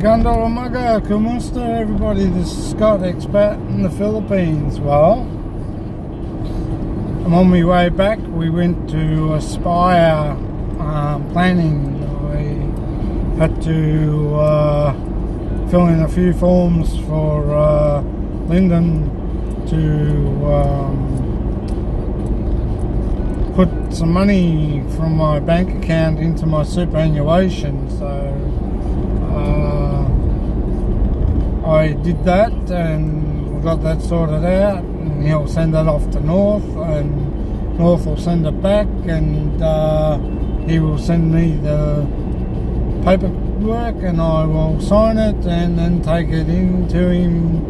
Maganda Umaga, Kumusta everybody, this is Scott, expat in the Philippines. Well, I'm on my way back. We went to Aspire planning. I had to fill in a few forms for Lyndon to put some money from my bank account into my superannuation. So I did that and we got that sorted out, and he'll send that off to North, and North will send it back, and he will send me the paperwork and I will sign it and then take it in to him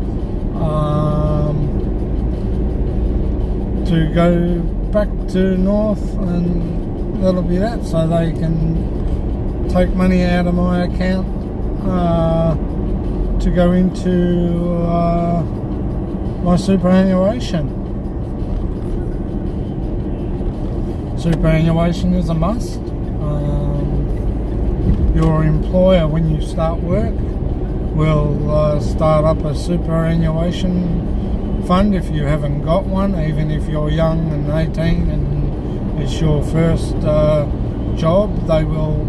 to go back to North, and that'll be that, so they can take money out of my account to go into my superannuation. Superannuation is a must. Your employer, when you start work, will start up a superannuation fund if you haven't got one, even if you're young and 18 and it's your first job. They will,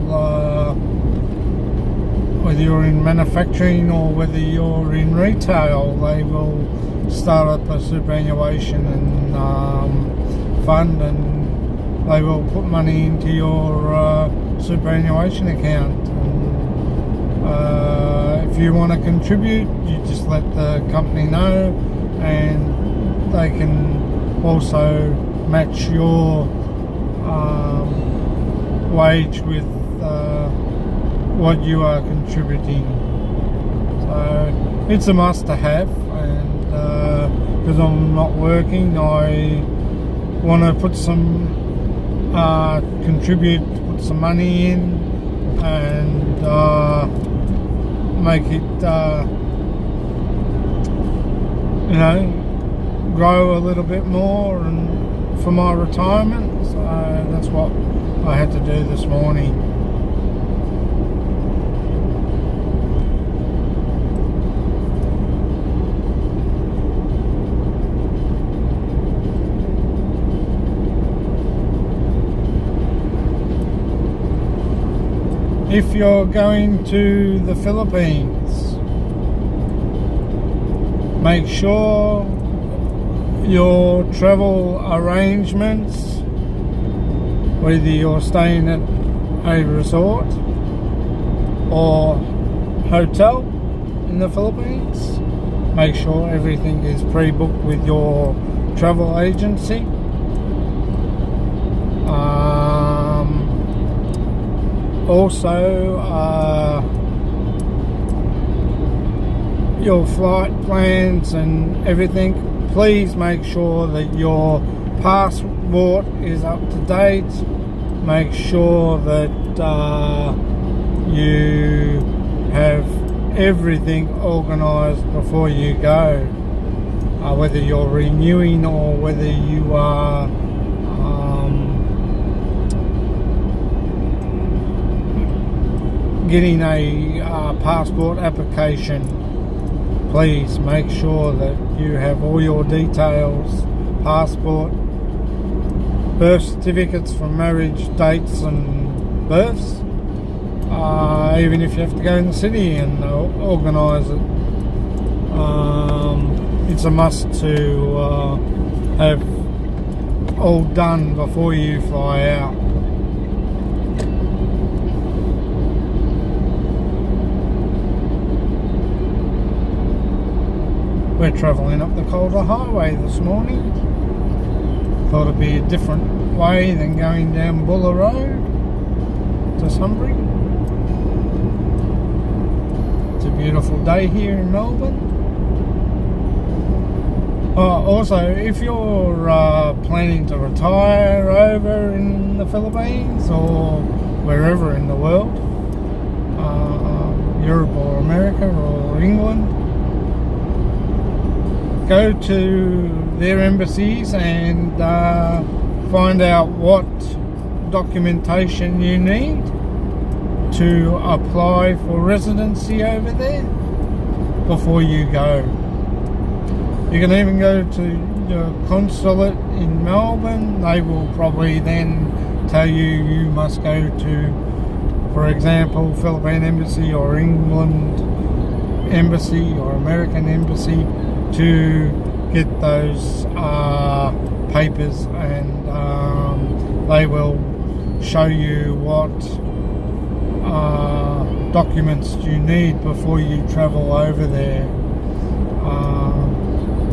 whether you're in manufacturing or whether you're in retail, they will start up a superannuation and fund, and they will put money into your superannuation account. And, if you want to contribute, you just let the company know, and they can also match your wage with what you are contributing. So it's a must to have, and because I'm not working, I want to put some contribute, put some money in, and make it grow a little bit more, and for my retirement. So that's what I had to do this morning. If you're going to the Philippines, make sure your travel arrangements, whether you're staying at a resort or hotel in the Philippines, make sure everything is pre-booked with your travel agency. Also, your flight plans and everything, please make sure that your passport is up to date. Make sure that you have everything organised before you go, whether you're renewing or whether you are getting a passport application. Please make sure that you have all your details, passport, birth certificates from marriage dates and births, even if you have to go in the city and organise it. It's a must to have all done before you fly out. We're travelling up the Calder Highway this morning. Thought it'd be a different way than going down Buller Road to Sunbury. It's a beautiful day here in Melbourne. Also, if you're planning to retire over in the Philippines or wherever in the world, Europe or America or England, go to their embassies and find out what documentation you need to apply for residency over there before you go. You can even go to the consulate in Melbourne. They will probably then tell you must go to, for example, Philippine Embassy or England Embassy or American Embassy to get those papers, and they will show you what documents you need before you travel over there,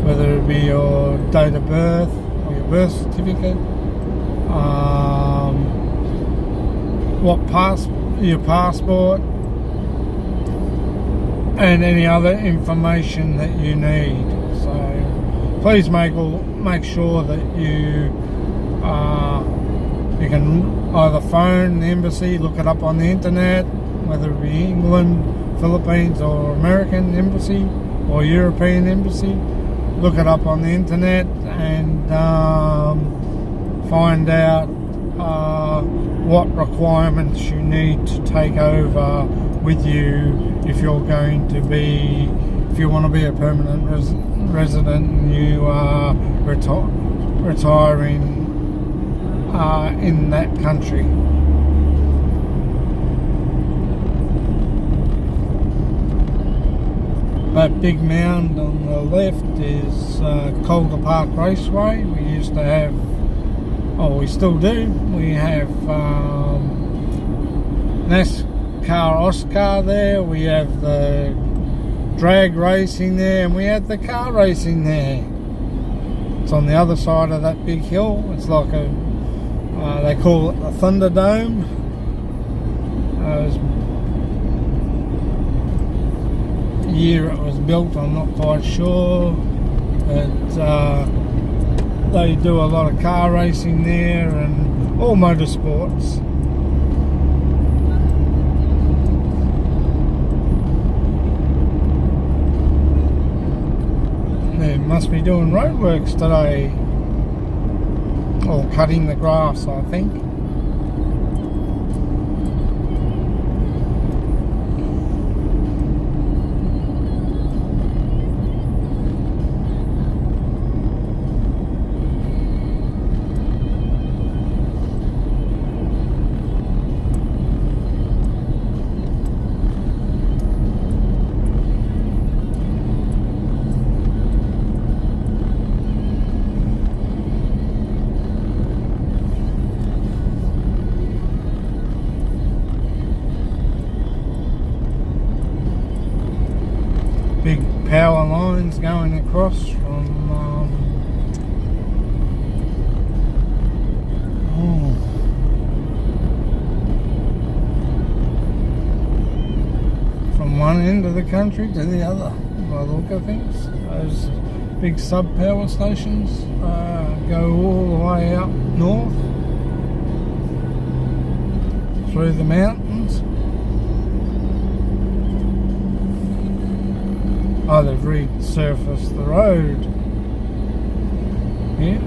whether it be your date of birth or your birth certificate, your passport, and any other information that you need. So please make sure that you can either phone the embassy, look it up on the internet, whether it be England, Philippines or American embassy or European embassy. Look it up on the internet and find out what requirements you need to take over with you if you want to be a permanent resident and you are retiring in that country. That big mound on the left is Calder Park Raceway. We used to have, we still do, we have NASCAR Oscar there, we have the drag racing there, and we had the car racing there. It's on the other side of that big hill. It's like they call it the Thunderdome. Year it was built, I'm not quite sure, but they do a lot of car racing there and all motorsports. They must be doing roadworks today, or cutting the grass, I think. Big power lines going across from one end of the country to the other, by the look of things. Those big sub-power stations go all the way up north through the mountains. Oh, they've resurfaced the road here.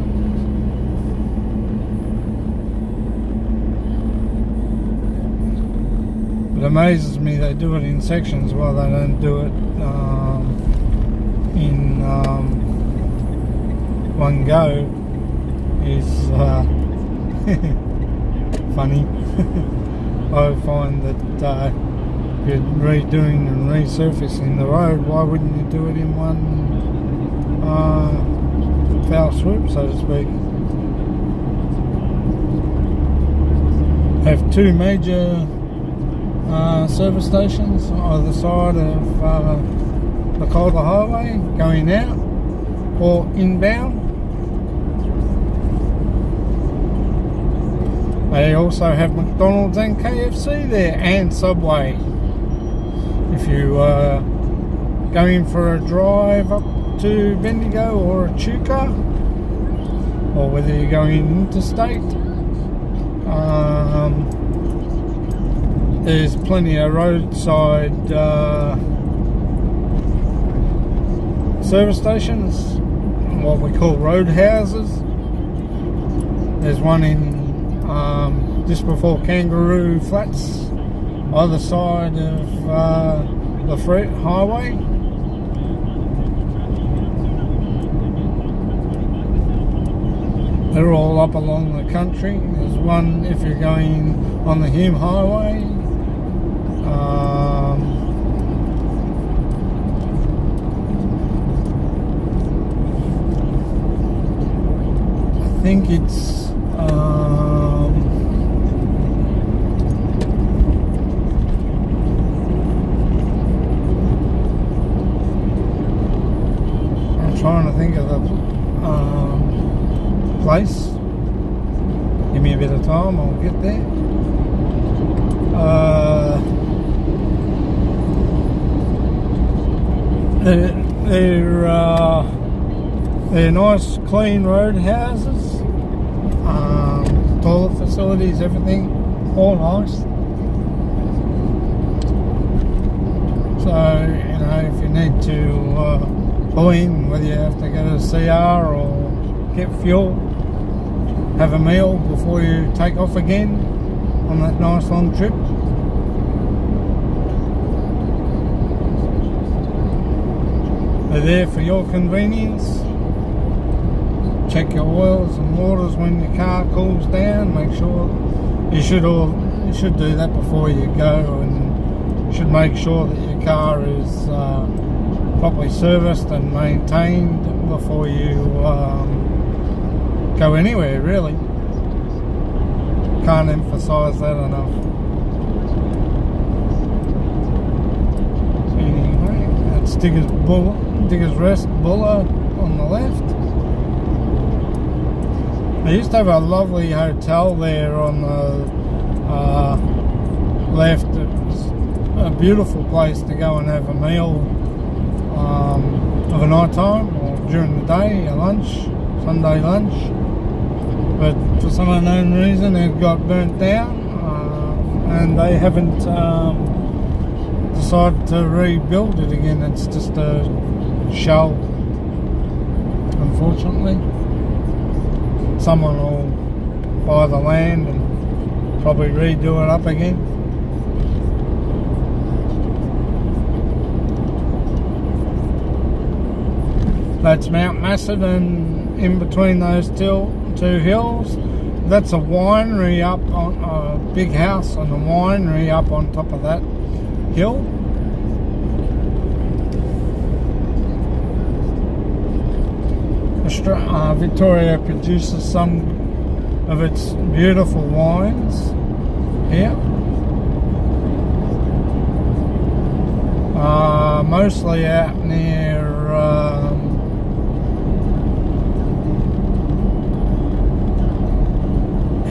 It amazes me they do it in sections while they don't do it in one go. Is funny. I find that you're redoing and resurfacing the road, why wouldn't you do it in one foul swoop, so to speak? Have two major service stations either side of the Calder Highway going out or inbound. They also have McDonald's and KFC there, and Subway. If you are going for a drive up to Bendigo or Echuca, or whether you're going interstate, there's plenty of roadside service stations, what we call roadhouses. There's one in just before Kangaroo Flats either side of the free highway. They're all up along the country. There's one if you're going on the Hume Highway. I think it's I'm trying to think of the place. Give me a bit of time, I'll get there. They're nice, clean road houses, toilet facilities, everything, all nice. So, you know, if you need to pull in, whether you have to go to the CR or get fuel, have a meal before you take off again on that nice long trip. They're there for your convenience. Check your oils and waters when your car cools down. Make sure you should do that before you go, and you should make sure that your car is properly serviced and maintained before you go anywhere, really. Can't emphasise that enough. Anyway, that's Diggers Rest Buller on the left. They used to have a lovely hotel there on the left. It was a beautiful place to go and have a meal of a night time or during the day, a lunch, Sunday lunch. But for some unknown reason it got burnt down, and they haven't decided to rebuild it again. It's just a shell, unfortunately. Someone will buy the land and probably redo it up again. That's Mount Macedon in between those two hills. That's a winery up on a big house and a winery up on top of that hill. Victoria produces some of its beautiful wines here. Mostly out near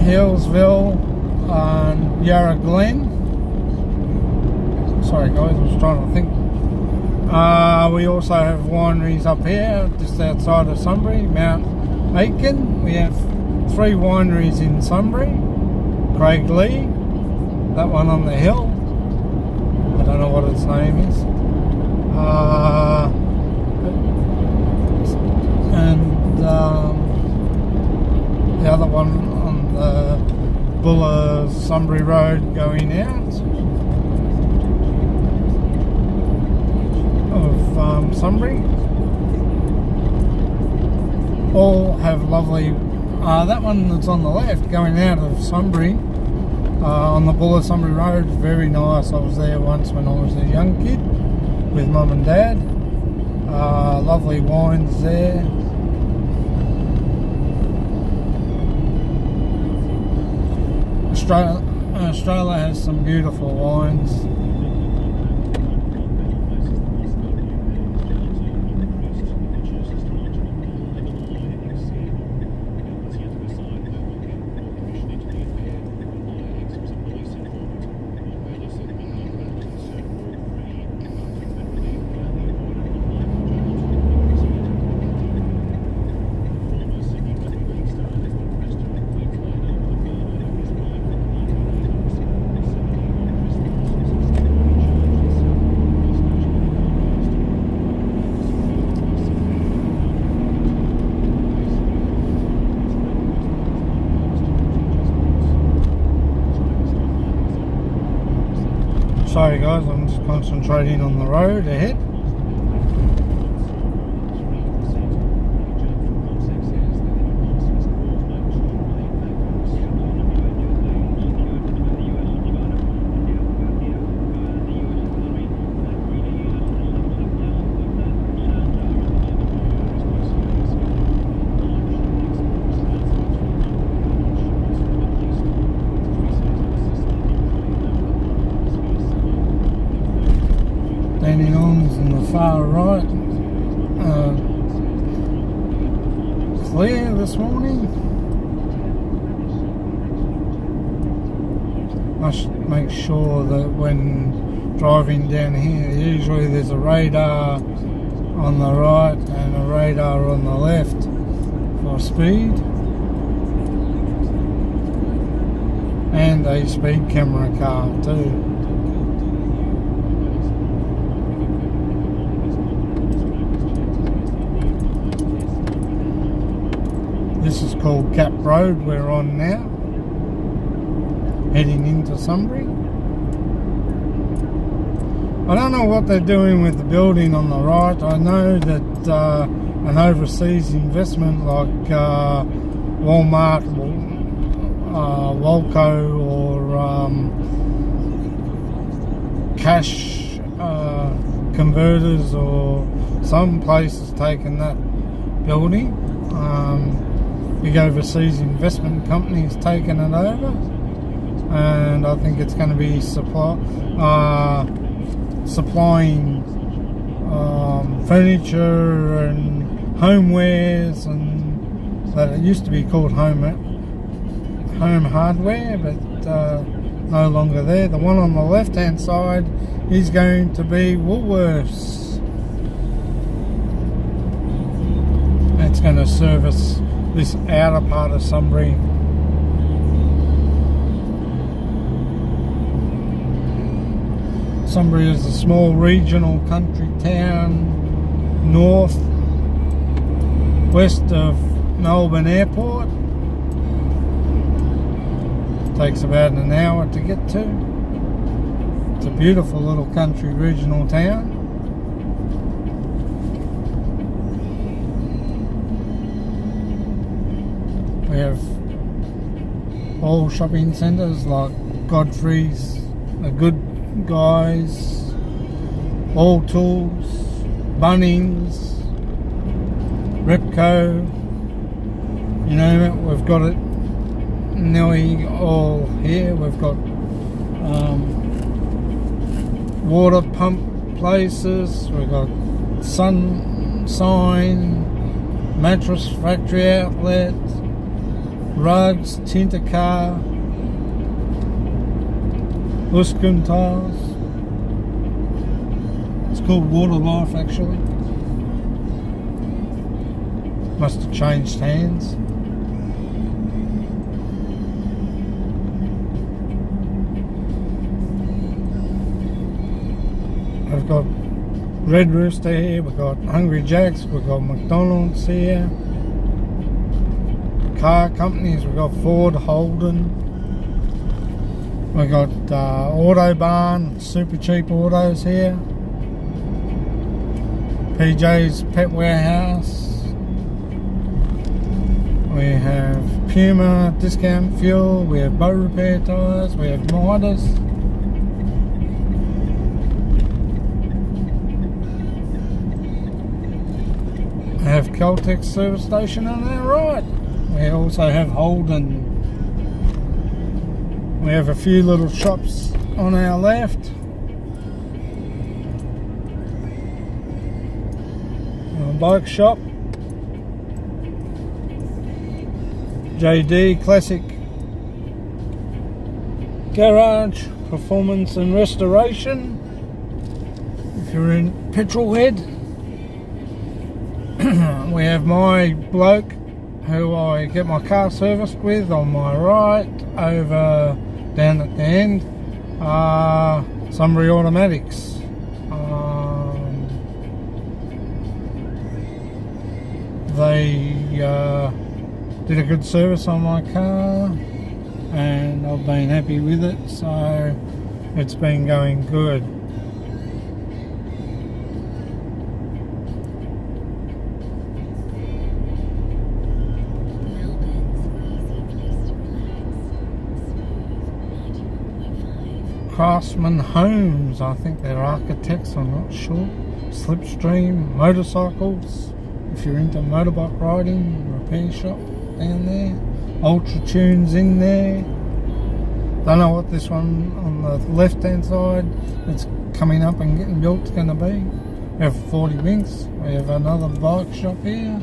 Hillsville and Yarra Glen. Sorry guys, I was trying to think. We also have wineries up here just outside of Sunbury, Mount Aitken. We have 3 wineries in Sunbury. Craig Lee, that one on the hill, I don't know what its name is. And the other one on the Buller Sunbury Road going out of Sunbury. All have lovely, that one that's on the left going out of Sunbury on the Buller Sunbury Road, very nice. I was there once when I was a young kid with mum and dad. Lovely wines there. Australia has some beautiful wines. Sorry guys, I'm just concentrating on the road ahead. Dandenong's in the far right. Clear this morning. Must make sure that when driving down here, usually there's a radar on the right and a radar on the left for speed, and a speed camera car too. This is called Gap Road we're on now, heading into Sunbury. I don't know what they're doing with the building on the right. I know that an overseas investment like Walmart, Walco or cash converters or some place has taken that building. Big overseas investment companies taken it over, and I think it's going to be supplying furniture and homewares, and that it used to be called home hardware, but no longer there. The one on the left hand side is going to be Woolworths. It's going to service this outer part of Sunbury. Sunbury is a small regional country town north west of Melbourne Airport. Takes about an hour to get to. It's a beautiful little country regional town. We have all shopping centres like Godfrey's, The Good Guys, All Tools, Bunnings, Repco, you name it, we've got it nearly all here. We've got water pump places, we've got Sign, mattress factory outlet, rugs, tinter car, Luskin tiles. It's called Water Life actually. Must have changed hands. We've got Red Rooster here, we've got Hungry Jack's, we've got McDonald's here. Car companies, we've got Ford, Holden, we've got Autobarn, super cheap autos here. PJ's Pet Warehouse. We have Puma, Discount Fuel, we have Bow Repair Tyres, we have Midas. We have Caltex service station on our right. We also have Holden. We have a few little shops on our left. A bike shop. JD Classic Garage, Performance and Restoration. If you're in Petrolhead. We have my bloke who I get my car serviced with on my right, over down at the end, Sunbury Automatics. They did a good service on my car and I've been happy with it, so it's been going good. Craftsman Homes, I think they're architects, I'm not sure. Slipstream Motorcycles, if you're into motorbike riding, repair shop down there. Ultra Tunes in there. Don't know what this one on the left hand side that's coming up and getting built is going to be. We have 40 Winks. We have another bike shop here.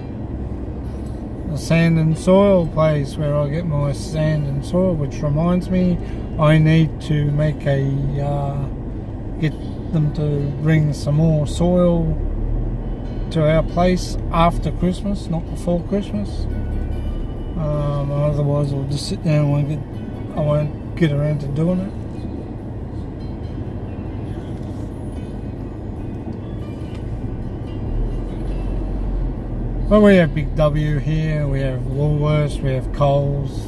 The sand and soil place where I get my sand and soil, which reminds me I need to make a get them to bring some more soil to our place after Christmas, not before Christmas. Otherwise I'll just sit there and I won't get around to doing it. Well, we have Big W here, we have Woolworths, we have Coles,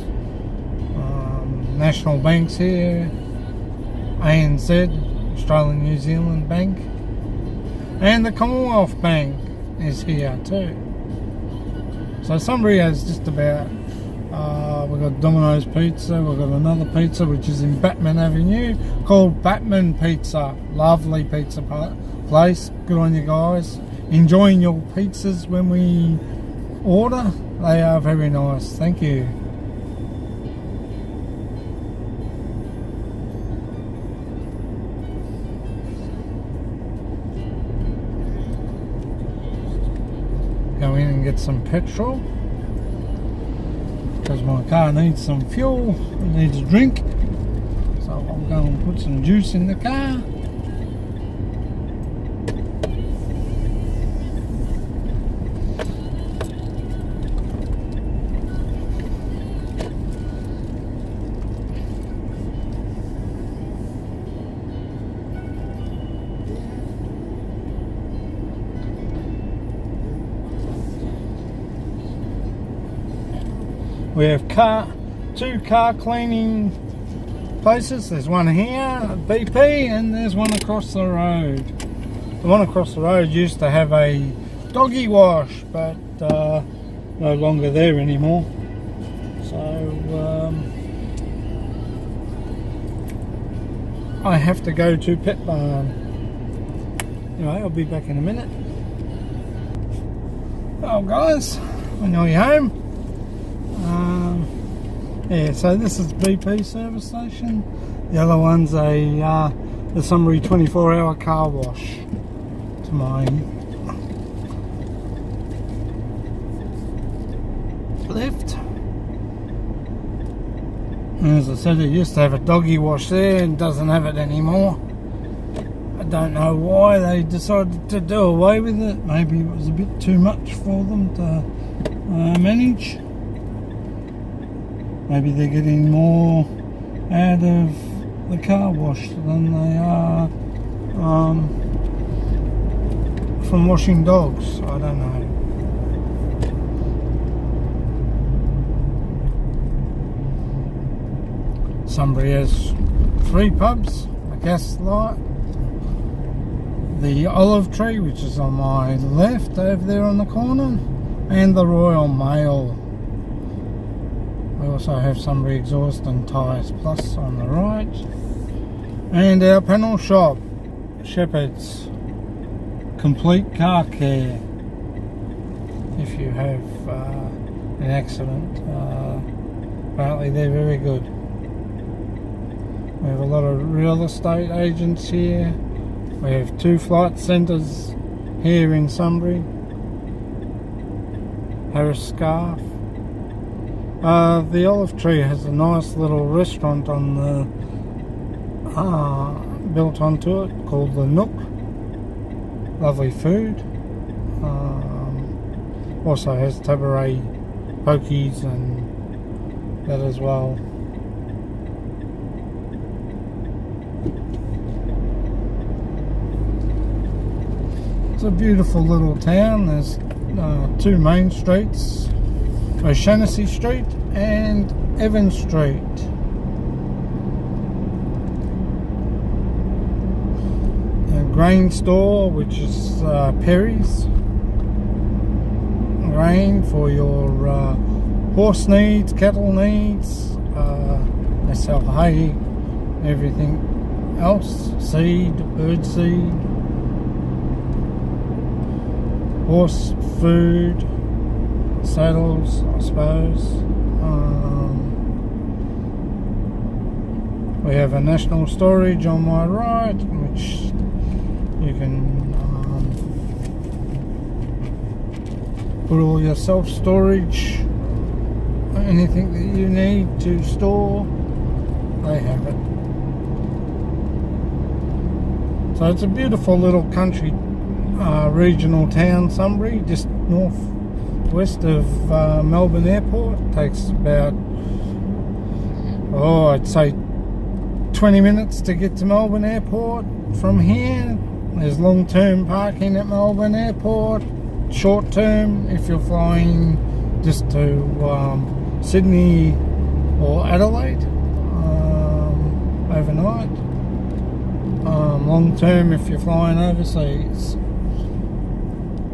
National Banks here, ANZ, Australian New Zealand Bank, and the Commonwealth Bank is here too. So Sunbury has just about, we've got Domino's Pizza, we've got another pizza which is in Batman Avenue called Batman Pizza. Lovely pizza place, good on you guys. Enjoying your pizzas when we order, they are very nice, thank you. Go in and get some petrol because my car needs some fuel, it needs a drink, so I'll go and put some juice in the car. We have two car cleaning places. There's one here at BP and there's one across the road. The one across the road used to have a doggy wash, but no longer there anymore. So I have to go to Pet Barn. Anyway, I'll be back in a minute. Well guys, I know you're home. Yeah, so this is BP service station. The other one's the Sunbury 24-hour car wash to my left. And as I said, it used to have a doggy wash there and doesn't have it anymore. I don't know why they decided to do away with it. Maybe it was a bit too much for them to manage. Maybe they're getting more out of the car wash than they are from washing dogs. I don't know. Sunbury has 3 pubs, a Gaslight, the Olive Tree, which is on my left over there on the corner, and the Royal Mail. We also have Sunbury Exhaust and Tyres Plus on the right, and our panel shop, Shepherd's Complete Car Care. If you have an accident, apparently they're very good. We have a lot of real estate agents here. We have 2 flight centres here in Sunbury, Harris Scarf. The Olive Tree has a nice little restaurant on the built onto it called the Nook. Lovely food. Also has Tabaret pokies and that as well. It's a beautiful little town. There's 2 main streets. O'Shanassy Street and Evans Street. grain store, which is Perry's grain for your horse needs, cattle needs. They sell hay, everything else, seed, bird seed, horse food, saddles, I suppose. We have a national storage on my right, which you can put all your self-storage, anything that you need to store, they have it. So it's a beautiful little country regional town, Sunbury, just northwest of Melbourne Airport. Takes about, I'd say 20 minutes to get to Melbourne Airport from here. There's long-term parking at Melbourne Airport, short-term if you're flying just to Sydney or Adelaide overnight. Long-term if you're flying overseas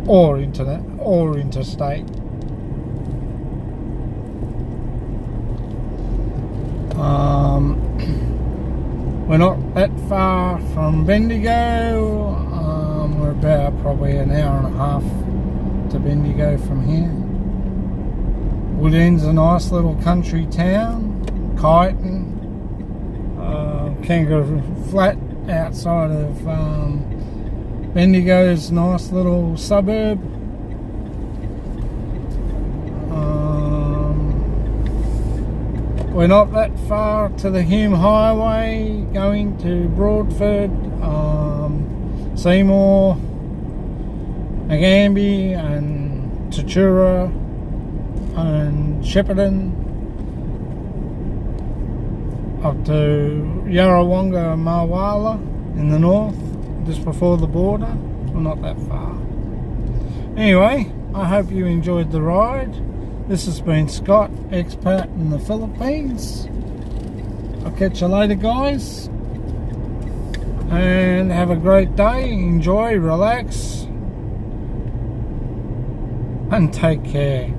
or interstate. We're not that far from Bendigo. We're about probably an hour and a half to Bendigo from here. Woodend's a nice little country town. Kyneton, Kangaroo Flat outside of Bendigo's nice little suburb. We're not that far to the Hume Highway going to Broadford, Seymour, Nagambie and Tatura and Shepparton up to Yarrawonga and Marwala in the north, just before the border. We're not that far. Anyway, I hope you enjoyed the ride. This has been Scott, expat in the Philippines. I'll catch you later, guys. And have a great day. Enjoy, relax, and take care.